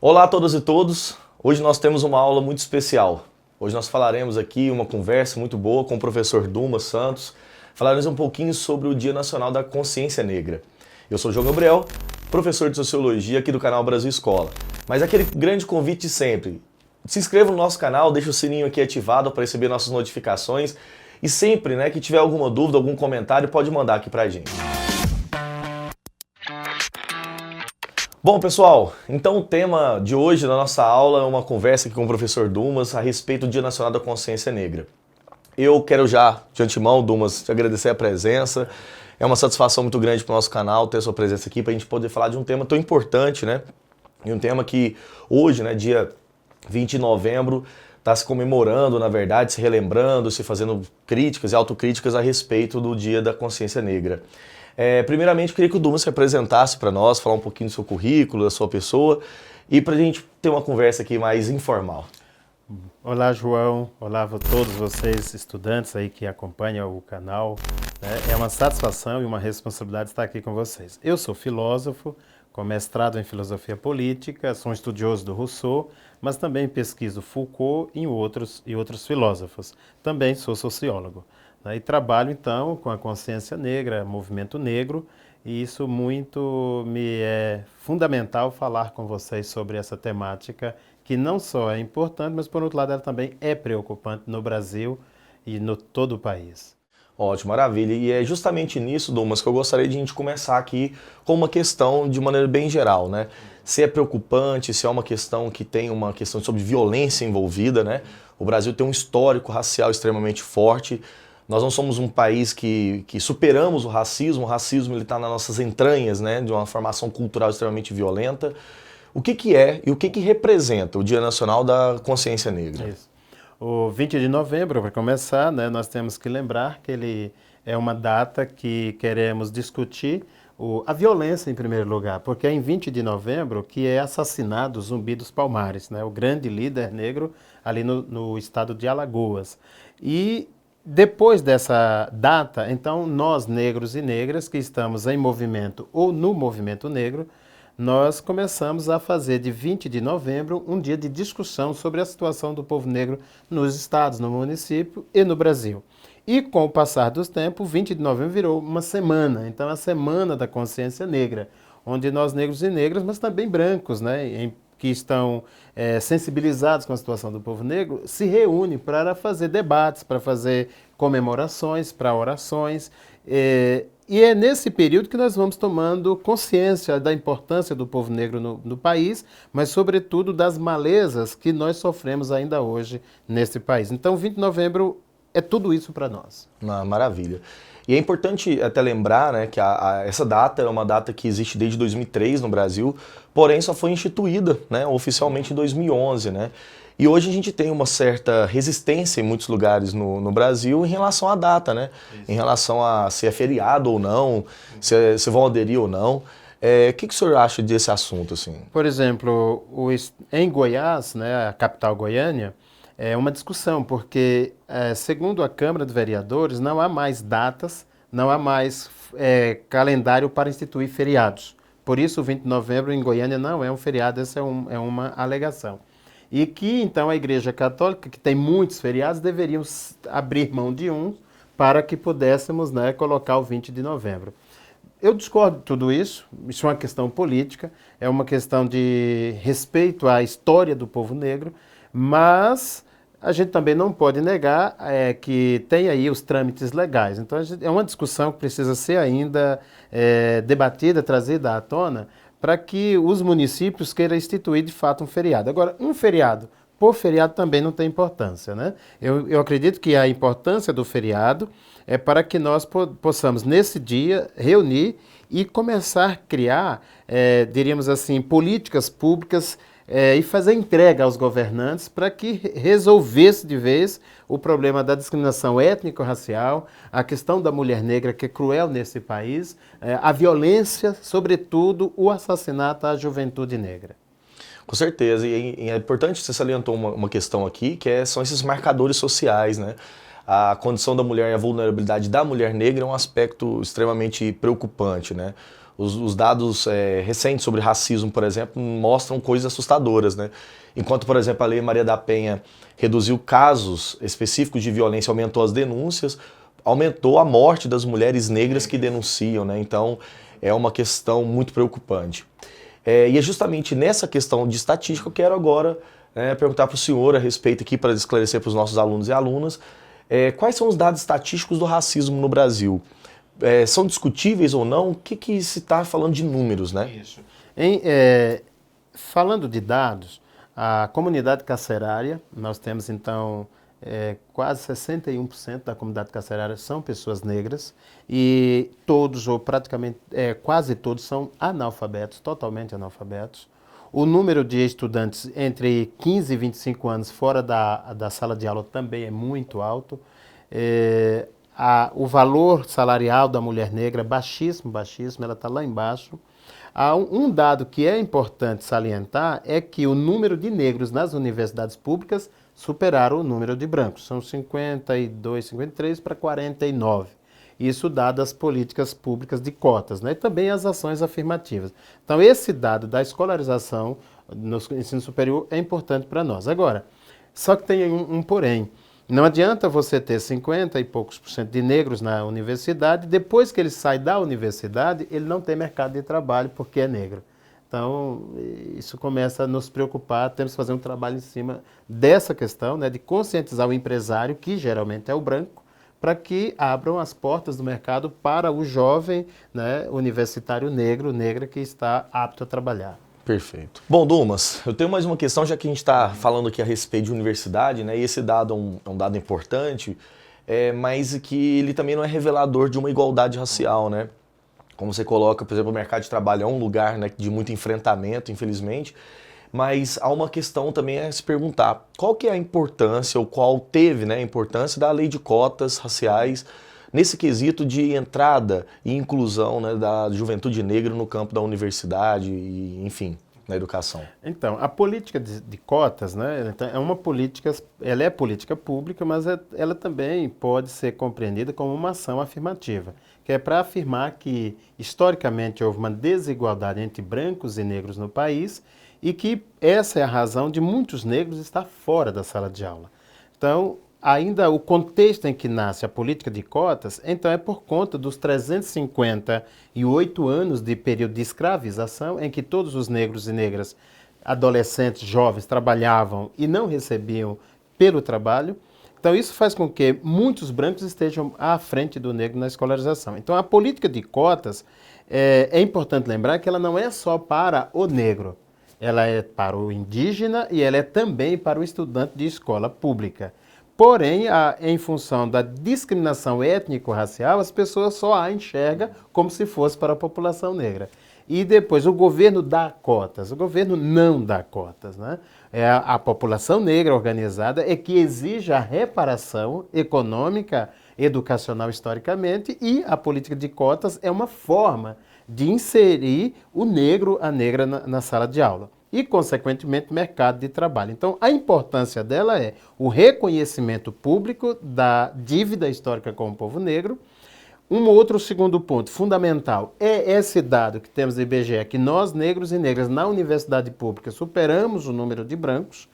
Olá a todas e todos, hoje nós temos uma aula muito especial. Hoje nós falaremos aqui uma conversa muito boa com o professor Dumas Santos. Falaremos um pouquinho sobre o Dia Nacional da Consciência Negra. Eu sou João Gabriel, professor de Sociologia aqui do canal Brasil Escola. Mas aquele grande convite de sempre, se inscreva no nosso canal, deixa o sininho aqui ativado para receber nossas notificações e sempre, que tiver alguma dúvida, algum comentário, pode mandar aqui pra gente. Bom, pessoal, então o tema de hoje da nossa aula é uma conversa aqui com o professor Dumas a respeito do Dia Nacional da Consciência Negra. Eu quero já, de antemão, Dumas, te agradecer a presença. É uma satisfação muito grande para o nosso canal ter a sua presença aqui, para a gente poder falar de um tema tão importante, E um tema que hoje, dia 20 de novembro, está se comemorando, na verdade, se relembrando, se fazendo críticas e autocríticas a respeito do Dia da Consciência Negra. Primeiramente, eu queria que o Dumas se apresentasse para nós, falar um pouquinho do seu currículo, da sua pessoa, e para a gente ter uma conversa aqui mais informal. Olá, João. Olá a todos vocês, estudantes aí que acompanham o canal. É uma satisfação e uma responsabilidade estar aqui com vocês. Eu sou filósofo, com mestrado em filosofia política, sou um estudioso do Rousseau, mas também pesquiso Foucault e outros filósofos. Também sou sociólogo. E trabalho, então, com a consciência negra, movimento negro, e isso muito me é fundamental falar com vocês sobre essa temática, que não só é importante, mas, por outro lado, ela também é preocupante no Brasil e no todo o país. Ótimo, maravilha. E é justamente nisso, Dumas, que eu gostaria de a gente começar aqui com uma questão de maneira bem geral, Se é preocupante, se é uma questão que tem uma questão sobre violência envolvida, O Brasil tem um histórico racial extremamente forte. Nós não somos um país que superamos o racismo ele está nas nossas entranhas, de uma formação cultural extremamente violenta. O que é e o que representa o Dia Nacional da Consciência Negra? Isso. O 20 de novembro, para começar, nós temos que lembrar que ele é uma data que queremos discutir a violência em primeiro lugar, porque é em 20 de novembro que é assassinado Zumbi dos Palmares, o grande líder negro ali no estado de Alagoas. E depois dessa data, então, nós negros e negras que estamos em movimento ou no movimento negro, nós começamos a fazer de 20 de novembro um dia de discussão sobre a situação do povo negro nos estados, no município e no Brasil. E com o passar dos tempos, 20 de novembro virou uma semana, então a Semana da Consciência Negra, onde nós negros e negras, mas também brancos, que estão sensibilizados com a situação do povo negro, se reúnem para fazer debates, para fazer comemorações, para orações. E é nesse período que nós vamos tomando consciência da importância do povo negro no país, mas, sobretudo, das malezas que nós sofremos ainda hoje nesse país. Então, 20 de novembro é tudo isso para nós. Maravilha. E é importante até lembrar que essa data é uma data que existe desde 2003 no Brasil, porém só foi instituída oficialmente em 2011. E hoje a gente tem uma certa resistência em muitos lugares no Brasil em relação à data, Em relação a se é feriado ou não, se vão aderir ou não. O que o senhor acha desse assunto? Assim? Por exemplo, em Goiás, a capital Goiânia, é uma discussão, porque, segundo a Câmara de Vereadores, não há mais datas, não há mais calendário para instituir feriados. Por isso, o 20 de novembro em Goiânia não é um feriado, essa é uma alegação. E que, então, a Igreja Católica, que tem muitos feriados, deveria abrir mão de um para que pudéssemos colocar o 20 de novembro. Eu discordo de tudo isso é uma questão política, é uma questão de respeito à história do povo negro, mas a gente também não pode negar que tem aí os trâmites legais. Então, é uma discussão que precisa ser ainda debatida, trazida à tona, para que os municípios queiram instituir, de fato, um feriado. Agora, um feriado por feriado também não tem importância, Eu acredito que a importância do feriado é para que nós possamos, nesse dia, reunir e começar a criar, diríamos assim, políticas públicas e fazer entrega aos governantes para que resolvesse de vez o problema da discriminação étnico-racial, a questão da mulher negra, que é cruel nesse país, a violência, sobretudo o assassinato à juventude negra. Com certeza, e é importante, você salientou uma questão aqui, são esses marcadores sociais, A condição da mulher e a vulnerabilidade da mulher negra é um aspecto extremamente preocupante, Os dados recentes sobre racismo, por exemplo, mostram coisas assustadoras, né? Enquanto, por exemplo, a Lei Maria da Penha reduziu casos específicos de violência, aumentou as denúncias, aumentou a morte das mulheres negras que denunciam, né? Então, é uma questão muito preocupante. E é justamente nessa questão de estatística que eu quero agora perguntar para o senhor a respeito aqui, para esclarecer para os nossos alunos e alunas, quais são os dados estatísticos do racismo no Brasil? São discutíveis ou não? O que se está falando de números, né? Isso. Falando de dados, a comunidade carcerária, nós temos então quase 61% da comunidade carcerária são pessoas negras e todos, ou praticamente quase todos, são analfabetos, totalmente analfabetos. O número de estudantes entre 15 e 25 anos fora da sala de aula também é muito alto. O valor salarial da mulher negra, baixíssimo, ela está lá embaixo. Um dado que é importante salientar é que o número de negros nas universidades públicas superaram o número de brancos. São 52, 53 para 49. Isso dado as políticas públicas de cotas, né? E também as ações afirmativas. Então, esse dado da escolarização no ensino superior é importante para nós. Agora, só que tem um porém. Não adianta você ter 50 e poucos por cento de negros na universidade, depois que ele sai da universidade, ele não tem mercado de trabalho porque é negro. Então, isso começa a nos preocupar, temos que fazer um trabalho em cima dessa questão, né, de conscientizar o empresário, que geralmente é o branco, para que abram as portas do mercado para o jovem, né, universitário negro, negra que está apto a trabalhar. Perfeito. Bom, Dumas, eu tenho mais uma questão, já que a gente está falando aqui a respeito de universidade, né? E esse dado é um dado importante, mas que ele também não é revelador de uma igualdade racial, né? Como você coloca, por exemplo, o mercado de trabalho é um lugar, né, de muito enfrentamento, infelizmente, mas há uma questão também a se perguntar, qual que é a importância, ou qual teve, né, a importância da lei de cotas raciais nesse quesito de entrada e inclusão, né, da juventude negra no campo da universidade e, enfim, na educação? Então, a política de cotas, né, é uma política, ela é política pública, mas ela também pode ser compreendida como uma ação afirmativa, que é para afirmar que, historicamente, houve uma desigualdade entre brancos e negros no país e que essa é a razão de muitos negros estar fora da sala de aula. Então, ainda o contexto em que nasce a política de cotas, então é por conta dos 358 anos de período de escravização, em que todos os negros e negras, adolescentes, jovens, trabalhavam e não recebiam pelo trabalho. Então isso faz com que muitos brancos estejam à frente do negro na escolarização. Então a política de cotas, é importante lembrar que ela não é só para o negro, ela é para o indígena e ela é também para o estudante de escola pública. Porém, em função da discriminação étnico-racial, as pessoas só a enxergam como se fosse para a população negra. E depois, o governo dá cotas. O governo não dá cotas, né? É a população negra organizada é que exige a reparação econômica, educacional historicamente, e a política de cotas é uma forma de inserir o negro, a negra na sala de aula. E, consequentemente, mercado de trabalho. Então, a importância dela é o reconhecimento público da dívida histórica com o povo negro. Um outro segundo ponto fundamental é esse dado que temos do IBGE, que nós, negros e negras, na universidade pública, superamos o número de brancos.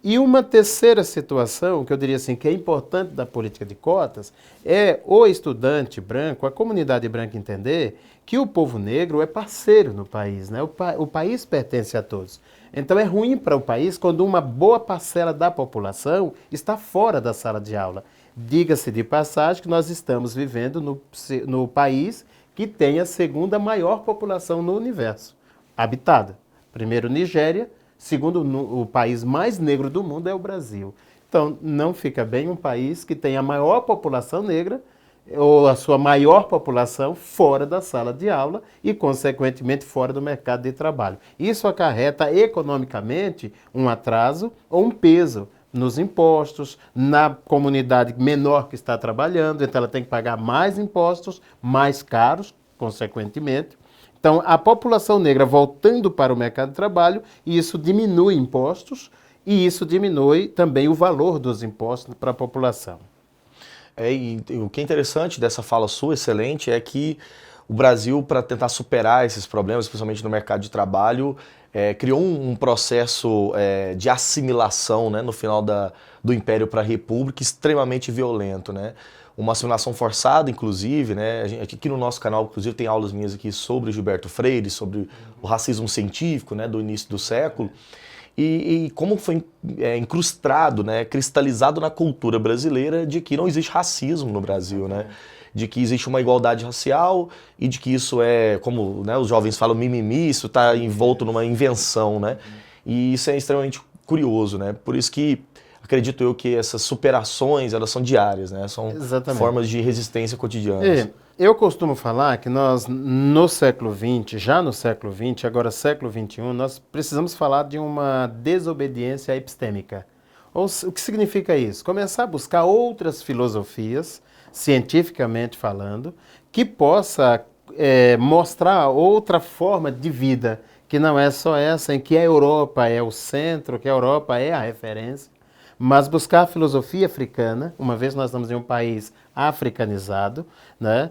E uma terceira situação, que eu diria assim, que é importante da política de cotas, é o estudante branco, a comunidade branca entender que o povo negro é parceiro no país, né? O país pertence a todos. Então é ruim para o país quando uma boa parcela da população está fora da sala de aula. Diga-se de passagem que nós estamos vivendo no país que tem a segunda maior população no universo, habitada. Primeiro, Nigéria. Segundo, o país mais negro do mundo é o Brasil. Então, não fica bem um país que tem a maior população negra, ou a sua maior população, fora da sala de aula e, consequentemente, fora do mercado de trabalho. Isso acarreta economicamente um atraso ou um peso nos impostos, na comunidade menor que está trabalhando, então ela tem que pagar mais impostos, mais caros, consequentemente. Então, a população negra voltando para o mercado de trabalho, e isso diminui impostos, e isso diminui também o valor dos impostos para a população. E o que é interessante dessa fala sua, excelente, é que o Brasil, para tentar superar esses problemas, especialmente no mercado de trabalho, criou um processo de assimilação, né, no final do Império para a República, extremamente violento, né? Uma assimilação forçada, inclusive, né? Aqui no nosso canal, inclusive, tem aulas minhas aqui sobre Gilberto Freire, sobre o racismo científico, né, do início do século. E como foi incrustado, né, cristalizado na cultura brasileira de que não existe racismo no Brasil, né? De que existe uma igualdade racial e de que isso é, como, né, os jovens falam, mimimi, isso está envolto numa invenção, né? E isso é extremamente curioso, né? Por isso que acredito eu que essas superações, elas são diárias, né? São Exatamente. formas de resistência cotidianas. Eu costumo falar que nós, no século XX, já no século XX, agora século XXI, nós precisamos falar de uma desobediência epistêmica. O que significa isso? Começar a buscar outras filosofias, cientificamente falando, que possa mostrar outra forma de vida, que não é só essa, em que a Europa é o centro, que a Europa é a referência, mas buscar a filosofia africana, uma vez nós estamos em um país africanizado, né?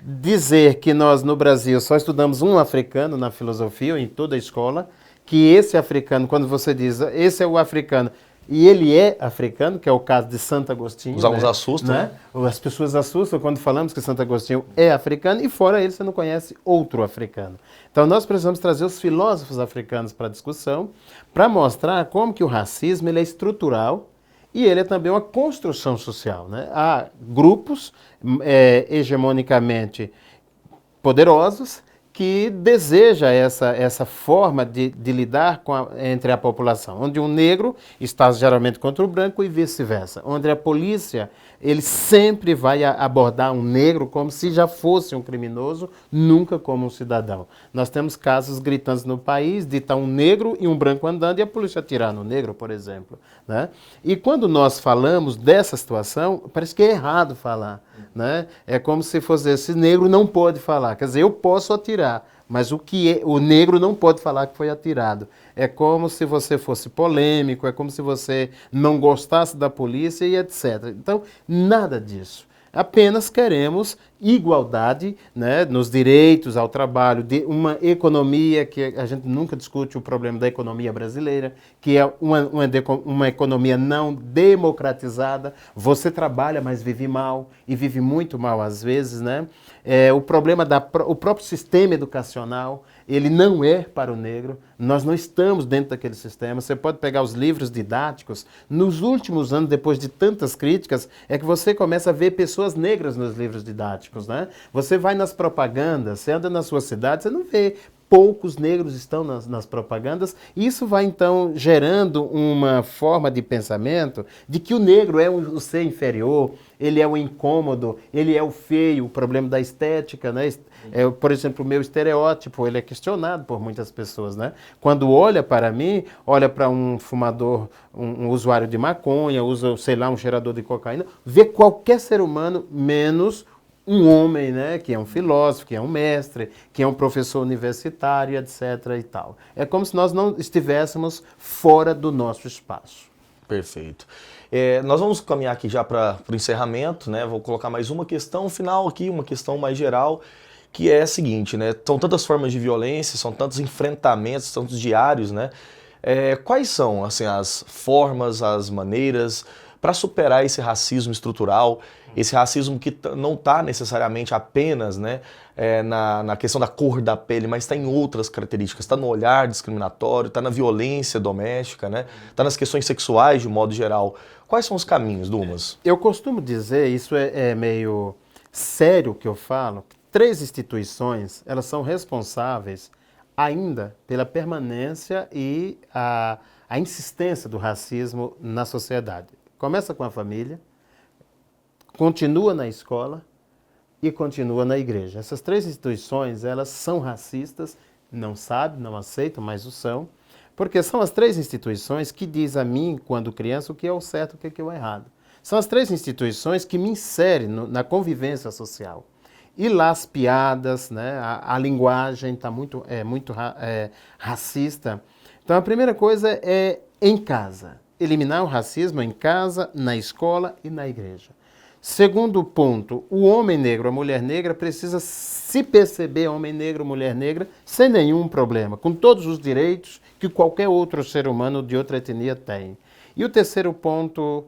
Dizer que nós no Brasil só estudamos um africano na filosofia ou em toda a escola, que esse africano, quando você diz esse é o africano, e ele é africano, que é o caso de Santo Agostinho. Os alunos assustam, né? As pessoas assustam quando falamos que Santo Agostinho é africano, e fora ele você não conhece outro africano. Então nós precisamos trazer os filósofos africanos para a discussão, para mostrar como que o racismo ele é estrutural e ele é também uma construção social, né? Há grupos hegemonicamente poderosos que deseja essa forma de lidar entre a população, onde o negro está geralmente contra o branco e vice-versa, onde a polícia ele sempre vai abordar um negro como se já fosse um criminoso, nunca como um cidadão. Nós temos casos gritantes no país de estar um negro e um branco andando e a polícia atirar no negro, por exemplo, né? E quando nós falamos dessa situação, parece que é errado falar, né? É como se fosse esse negro não pode falar, quer dizer, eu posso atirar, mas o negro não pode falar que foi atirado. É como se você fosse polêmico, é como se você não gostasse da polícia e etc. Então, nada disso. Apenas queremos igualdade, né, nos direitos ao trabalho, de uma economia que a gente nunca discute o problema da economia brasileira, que é uma economia não democratizada. Você trabalha, mas vive mal, e vive muito mal às vezes, né? O problema o próprio sistema educacional, ele não é para o negro. Nós não estamos dentro daquele sistema. Você pode pegar os livros didáticos. Nos últimos anos, depois de tantas críticas, é que você começa a ver pessoas negras nos livros didáticos, né? Você vai nas propagandas, você anda na sua cidade, você não vê. Poucos negros estão nas propagandas. Isso vai, então, gerando uma forma de pensamento de que o negro é o ser inferior, ele é o incômodo, ele é o feio, o problema da estética, né? Por exemplo, o meu estereótipo, ele é questionado por muitas pessoas, né? Quando olha para mim, olha para um fumador, um usuário de maconha, usa, sei lá, um cheirador de cocaína, vê qualquer ser humano menos um homem, né, que é um filósofo, que é um mestre, que é um professor universitário, etc. e tal. É como se nós não estivéssemos fora do nosso espaço. Perfeito. Nós vamos caminhar aqui já para o encerramento, né? Vou colocar mais uma questão final aqui, uma questão mais geral, que é a seguinte, né? São tantas formas de violência, são tantos enfrentamentos, tantos diários, né? Quais são, assim, as formas, as maneiras para superar esse racismo estrutural, esse racismo que não está necessariamente apenas, né, na questão da cor da pele, mas está em outras características, está no olhar discriminatório, está na violência doméstica, né, está nas questões sexuais de modo geral. Quais são os caminhos, Dumas? Eu costumo dizer, isso é meio sério que eu falo, que 3 instituições, elas são responsáveis ainda pela permanência e a insistência do racismo na sociedade. Começa com a família, continua na escola e continua na igreja. Essas 3 instituições, elas são racistas, não sabem, não aceitam, mas o são, porque são as 3 instituições que dizem a mim, quando criança, o que é o certo e o que é o errado. São as 3 instituições que me inserem na convivência social. E lá as piadas, né, a linguagem está muito racista. Então a primeira coisa é em casa. Eliminar o racismo em casa, na escola e na igreja. Segundo ponto, o homem negro, a mulher negra precisa se perceber homem negro, mulher negra, sem nenhum problema, com todos os direitos que qualquer outro ser humano de outra etnia tem. E o terceiro ponto,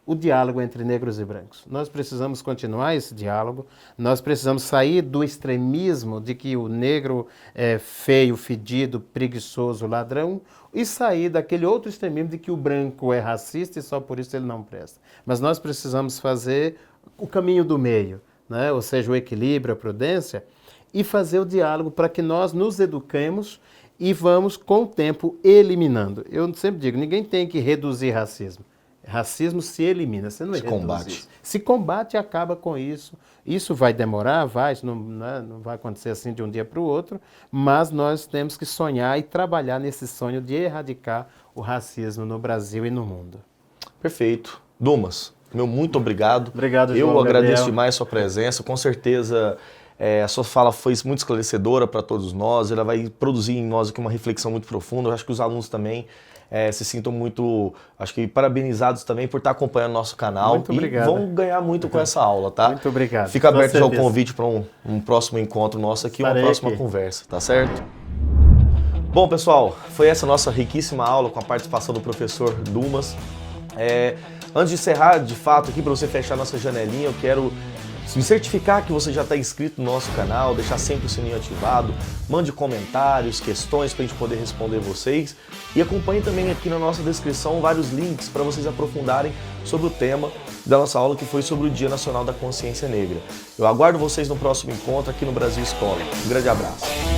o diálogo entre negros e brancos. Nós precisamos continuar esse diálogo, nós precisamos sair do extremismo de que o negro é feio, fedido, preguiçoso, ladrão, e sair daquele outro extremismo de que o branco é racista e só por isso ele não presta. Mas nós precisamos fazer o caminho do meio, né? Ou seja, o equilíbrio, a prudência, e fazer o diálogo para que nós nos eduquemos e vamos, com o tempo, eliminando. Eu sempre digo, ninguém tem que reduzir racismo. Racismo se elimina, você não Se combate. isso. Se combate e acaba com isso. Isso vai demorar, não vai acontecer assim de um dia para o outro, mas nós temos que sonhar e trabalhar nesse sonho de erradicar o racismo no Brasil e no mundo. Perfeito. Dumas, meu muito obrigado. Obrigado, Eu João agradeço Gabriel. demais a sua presença. Com certeza a sua fala foi muito esclarecedora para todos nós. Ela vai produzir em nós aqui uma reflexão muito profunda. Eu acho que os alunos também se sintam muito, acho que parabenizados também por estar acompanhando nosso canal. Muito obrigado. E vão ganhar muito com essa aula, tá? Muito obrigado. Fica Com aberto já o certeza. convite para um próximo encontro nosso aqui, uma Estarei próxima aqui. conversa, tá certo? Bom, pessoal, foi essa nossa riquíssima aula com a participação do professor Dumas. Antes de encerrar, de fato, aqui para você fechar nossa janelinha, eu quero me certificar que você já está inscrito no nosso canal, deixar sempre o sininho ativado, mande comentários, questões para a gente poder responder vocês e acompanhe também aqui na nossa descrição vários links para vocês aprofundarem sobre o tema da nossa aula que foi sobre o Dia Nacional da Consciência Negra. Eu aguardo vocês no próximo encontro aqui no Brasil Escola. Um grande abraço.